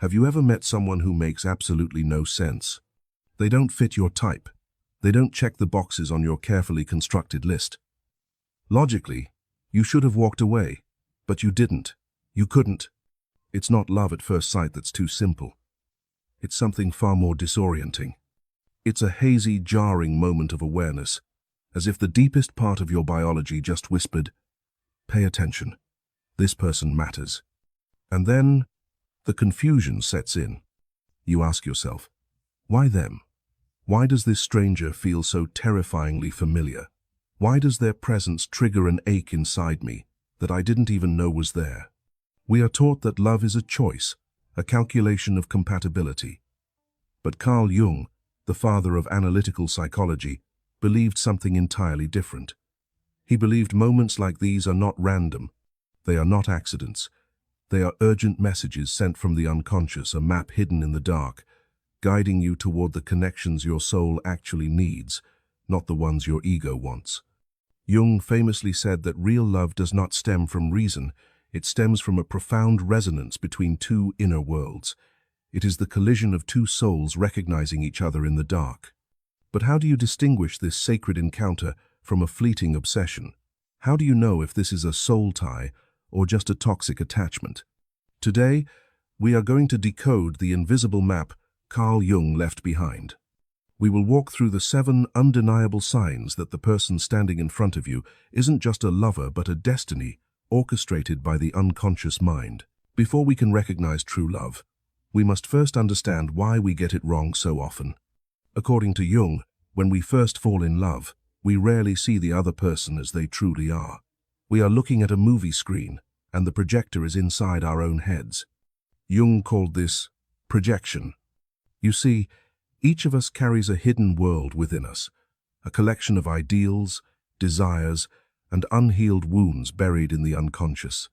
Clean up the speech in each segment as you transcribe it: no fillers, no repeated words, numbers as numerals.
Have you ever met someone who makes absolutely no sense? They don't fit your type. They don't check the boxes on your carefully constructed list. Logically, you should have walked away, but you didn't. You couldn't. It's not love at first sight that's too simple. It's something far more disorienting. It's a hazy, jarring moment of awareness, as if the deepest part of your biology just whispered, "Pay attention. This person matters." And then, the confusion sets in. You ask yourself, why them? Why does this stranger feel so terrifyingly familiar? Why does their presence trigger an ache inside me that I didn't even know was there? We are taught that love is a choice, a calculation of compatibility. But Carl Jung, the father of analytical psychology, believed something entirely different. He believed moments like these are not random. They are not accidents. They are urgent messages sent from the unconscious, a map hidden in the dark, guiding you toward the connections your soul actually needs, not the ones your ego wants. Jung famously said that real love does not stem from reason. It stems from a profound resonance between two inner worlds. It is the collision of two souls recognizing each other in the dark. But how do you distinguish this sacred encounter from a fleeting obsession? How do you know if this is a soul tie or just a toxic attachment? Today, we are going to decode the invisible map Carl Jung left behind. We will walk through the 7 undeniable signs that the person standing in front of you isn't just a lover but a destiny orchestrated by the unconscious mind. Before we can recognize true love, we must first understand why we get it wrong so often. According to Jung, when we first fall in love, we rarely see the other person as they truly are. We are looking at a movie screen, and the projector is inside our own heads. Jung called this projection. You see, each of us carries a hidden world within us, a collection of ideals, desires, and unhealed wounds buried in the unconscious.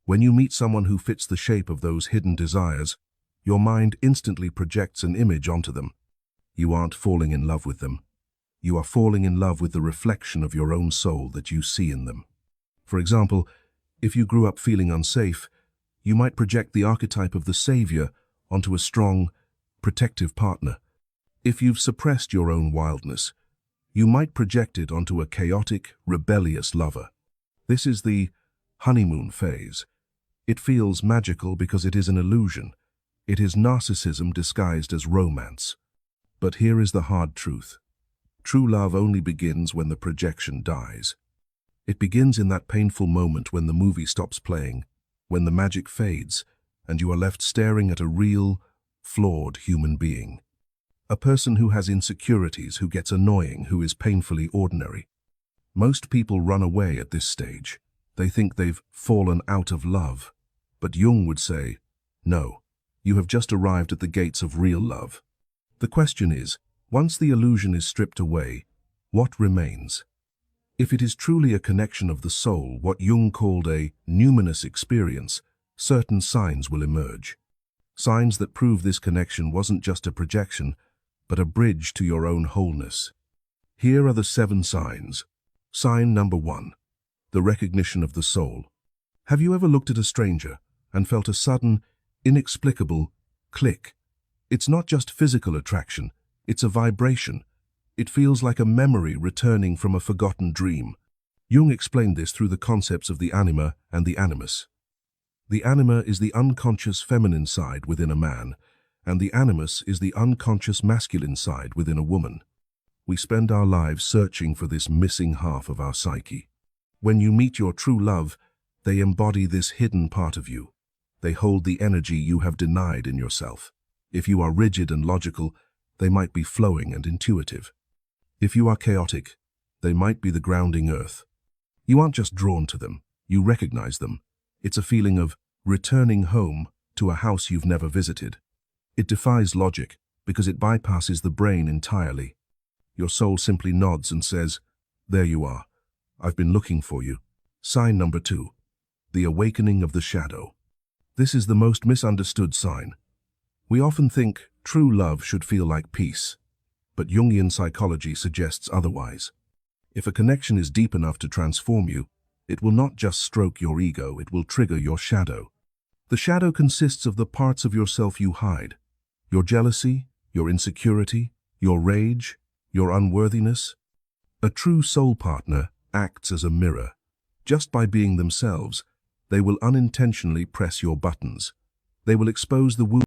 When you meet someone who fits the shape of those hidden desires, your mind instantly projects an image onto them. You aren't falling in love with them. You are falling in love with the reflection of your own soul that you see in them. For example, if you grew up feeling unsafe, you might project the archetype of the savior onto a strong, protective partner. If you've suppressed your own wildness, you might project it onto a chaotic, rebellious lover. This is the honeymoon phase. It feels magical because it is an illusion. It is narcissism disguised as romance. But here is the hard truth. True love only begins when the projection dies. It begins in that painful moment when the movie stops playing, when the magic fades, and you are left staring at a real, flawed human being. A person who has insecurities, who gets annoying, who is painfully ordinary. Most people run away at this stage. They think they've fallen out of love. But Jung would say, no, you have just arrived at the gates of real love. The question is, once the illusion is stripped away, what remains? If it is truly a connection of the soul, what Jung called a numinous experience, certain signs will emerge. Signs that prove this connection wasn't just a projection, but a bridge to your own wholeness. Here are the 7 signs. Sign number 1, the recognition of the soul. Have you ever looked at a stranger and felt a sudden, inexplicable click? It's not just physical attraction, it's a vibration. It feels like a memory returning from a forgotten dream. Jung explained this through the concepts of the anima and the animus. The anima is the unconscious feminine side within a man, and the animus is the unconscious masculine side within a woman. We spend our lives searching for this missing half of our psyche. When you meet your true love, they embody this hidden part of you. They hold the energy you have denied in yourself. If you are rigid and logical, they might be flowing and intuitive. If you are chaotic, they might be the grounding earth. You aren't just drawn to them, you recognize them. It's a feeling of returning home to a house you've never visited. It defies logic because it bypasses the brain entirely. Your soul simply nods and says, there you are. I've been looking for you. Sign number 2, the awakening of the shadow. This is the most misunderstood sign. We often think true love should feel like peace, but Jungian psychology suggests otherwise. If a connection is deep enough to transform you, it will not just stroke your ego, it will trigger your shadow. The shadow consists of the parts of yourself you hide. Your jealousy, your insecurity, your rage, your unworthiness. A true soul partner acts as a mirror. Just by being themselves, they will unintentionally press your buttons. They will expose the wounds